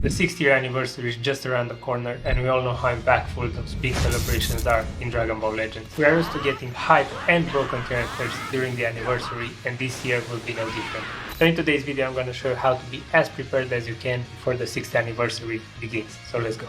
The 6th year anniversary is just around the corner, and we all know how impactful those big celebrations are in Dragon Ball Legends. We are used to getting hype and broken characters during the anniversary, and this year will be no different. So in today's video I'm going to show you how to be as prepared as you can before the 6th anniversary begins. So let's go.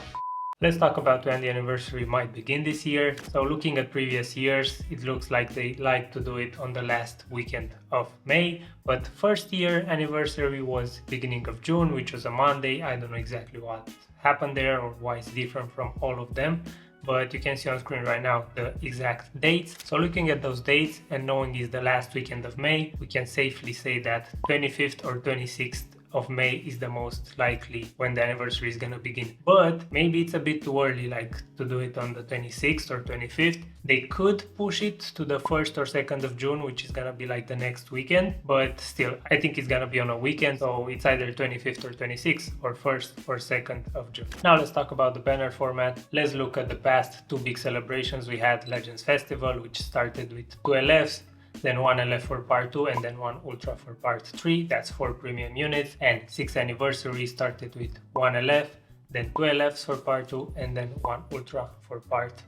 Let's talk about when the anniversary might begin this year. So looking at previous years, it looks like they like to do it on the last weekend of May. But first year anniversary was beginning of June, which was a Monday. I don't know exactly what happened there or why it's different from all of them. But you can see on screen right now the exact dates. So looking at those dates and knowing it's the last weekend of May, we can safely say that 25th or 26th of May is the most likely when the anniversary is gonna begin. But maybe it's a bit too early, like to do it on the 26th or 25th. They could push it to the 1st or 2nd of June, which is gonna be like the next weekend. But still, I think it's gonna be on a weekend, so it's either 25th or 26th or 1st or 2nd of June. Now let's talk about the banner format. Let's look at the past two big celebrations. We had Legends Festival, which started with 2 LFs, then 1 LF for part 2 and then 1 Ultra for part 3. That's 4 premium units. And 6th anniversary started with 1 LF, then 2 LFs for part 2 and then 1 Ultra for part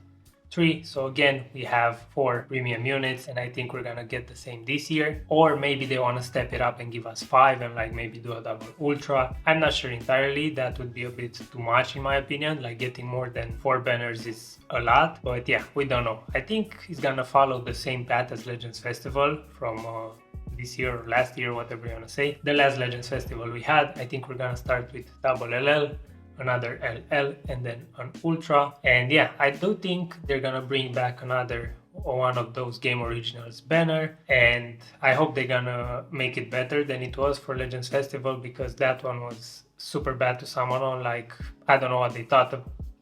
3. So again, we have 4 premium units, and I think we're gonna get the same this year. Or maybe they want to step it up and give us 5 and like maybe do a double Ultra. I'm not sure entirely. That would be a bit too much in my opinion. Like getting more than 4 banners is a lot, but yeah, we don't know. I think it's gonna follow the same path as Legends Festival from this year or last year, whatever you wanna say. The last Legends Festival we had, I think we're gonna start with double LL, another LL, and then an Ultra. And yeah, I do think they're gonna bring back another one of those game originals banner, and I hope they're gonna make it better than it was for Legends Festival, because that one was super bad to summon on. Like, I don't know what they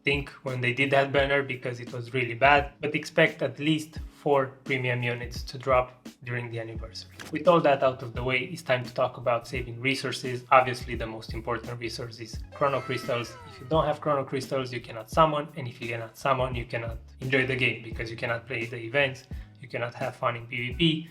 think when they did that banner, because it was really bad. But expect at least 4 premium units to drop during the anniversary. With all that out of the way, it's time to talk about saving resources. Obviously the most important resource is chrono crystals. If you don't have chrono crystals, you cannot summon, and if you cannot summon, you cannot enjoy the game, because you cannot play the events, you cannot have fun in PvP.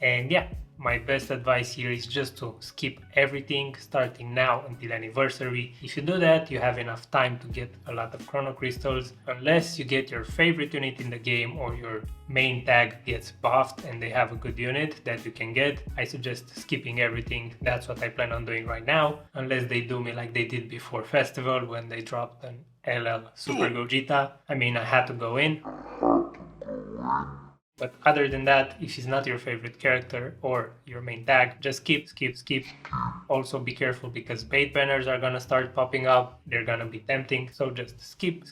And yeah, my best advice here is just to skip everything starting now until anniversary. If you do that, you have enough time to get a lot of chrono crystals, unless you get your favorite unit in the game or your main tag gets buffed and they have a good unit that you can get. I suggest skipping everything. That's what I plan on doing right now, unless they do me like they did before Festival when they dropped an LL Super Gogeta. I mean, I had to go in. But other than that, if he's not your favorite character or your main tag, just skip. Also be careful, because bait banners are gonna start popping up. They're gonna be tempting. So just skip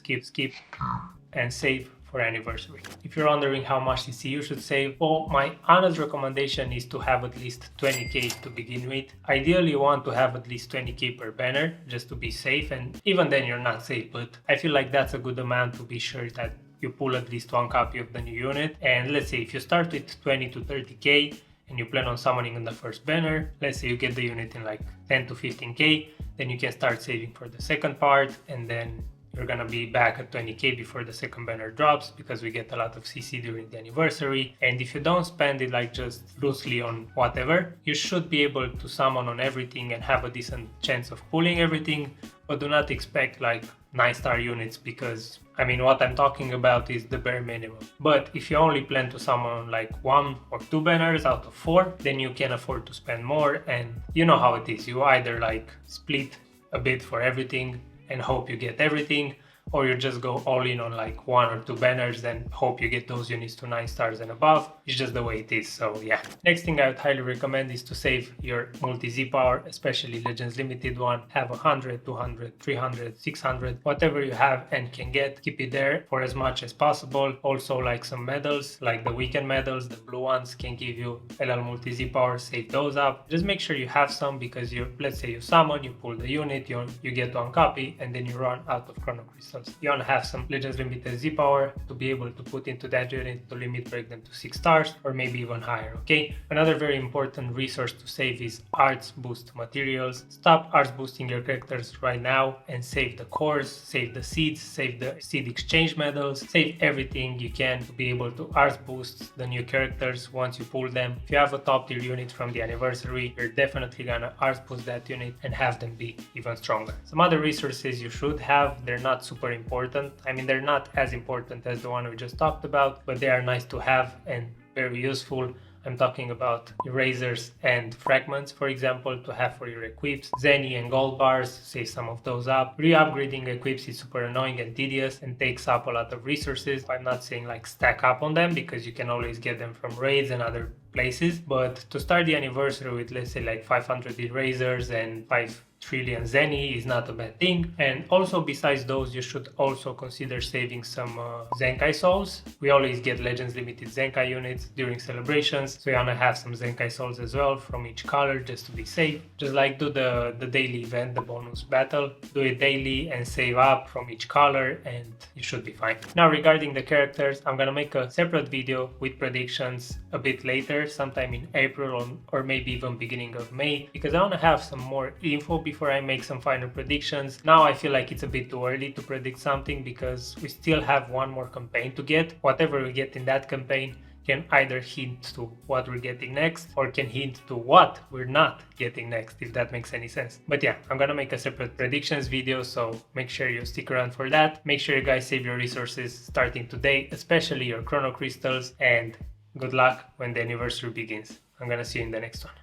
and save for anniversary. If you're wondering how much CC you should save, well, my honest recommendation is to have at least 20k to begin with. Ideally you want to have at least 20k per banner just to be safe, and even then you're not safe, but I feel like that's a good amount to be sure that you pull at least 1 copy of the new unit. And let's say if you start with 20 to 30k and you plan on summoning in the first banner, let's say you get the unit in like 10 to 15k, then you can start saving for the second part, and then you're gonna be back at 20k before the second banner drops, because we get a lot of CC during the anniversary. And if you don't spend it like just loosely on whatever, you should be able to summon on everything and have a decent chance of pulling everything. But do not expect like 9-star units, because I mean, what I'm talking about is the bare minimum. But if you only plan to summon like 1 or 2 banners out of 4, then you can afford to spend more. And you know how it is, you either like split a bit for everything and hope you get everything, or you just go all in on like 1 or 2 banners and hope you get those units to 9 stars and above. It's just the way it is. So yeah, next thing I would highly recommend is to save your Multiz Power, especially Legends Limited one. Have 100, 200, 300, 600, whatever you have and can get, keep it there for as much as possible. Also, like some medals, like the weekend medals, the blue ones can give you LL Multiz Power. Save those up. Just make sure you have some, because let's say you summon, you pull the unit, you get 1 copy, and then you run out of chrono crystals. crystals. You want to have some Legends Limited Z power to be able to put into that unit to limit break them to 6 stars or maybe even higher, okay? Another very important resource to save is arts boost materials. Stop arts boosting your characters right now and save the cores, save the seeds, save the seed exchange medals, save everything you can to be able to arts boost the new characters once you pull them. If you have a top tier unit from the anniversary, you're definitely gonna arts boost that unit and have them be even stronger. Some other resources you should have, they're not super important. I mean, they're not as important as the one we just talked about, but they are nice to have and very useful. I'm talking about erasers and fragments, for example, to have for your equips. Zenai and gold bars, save some of those up. Re-upgrading equips is super annoying and tedious and takes up a lot of resources. I'm not saying like stack up on them because you can always get them from raids and other places, but to start the anniversary with, let's say, like 500 erasers and 5 trillion Zenai is not a bad thing. And also besides those, you should also consider saving some Zenai Souls. We always get Legends Limited Zenai units during celebrations, so you wanna have some Zenai Souls as well from each color just to be safe. Just like do the daily event, the bonus battle, do it daily and save up from each color and you should be fine. Now regarding the characters, I'm gonna make a separate video with predictions a bit later, sometime in April or maybe even beginning of May, because I wanna have some more info before I make some final predictions. Now I feel like it's a bit too early to predict something because we still have one more campaign to get. Whatever we get in that campaign can either hint to what we're getting next or can hint to what we're not getting next, if that makes any sense. But yeah, I'm gonna make a separate predictions video, so make sure you stick around for that. Make sure you guys save your resources starting today, especially your chrono crystals, and good luck when the anniversary begins. I'm gonna see you in the next one.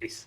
Peace.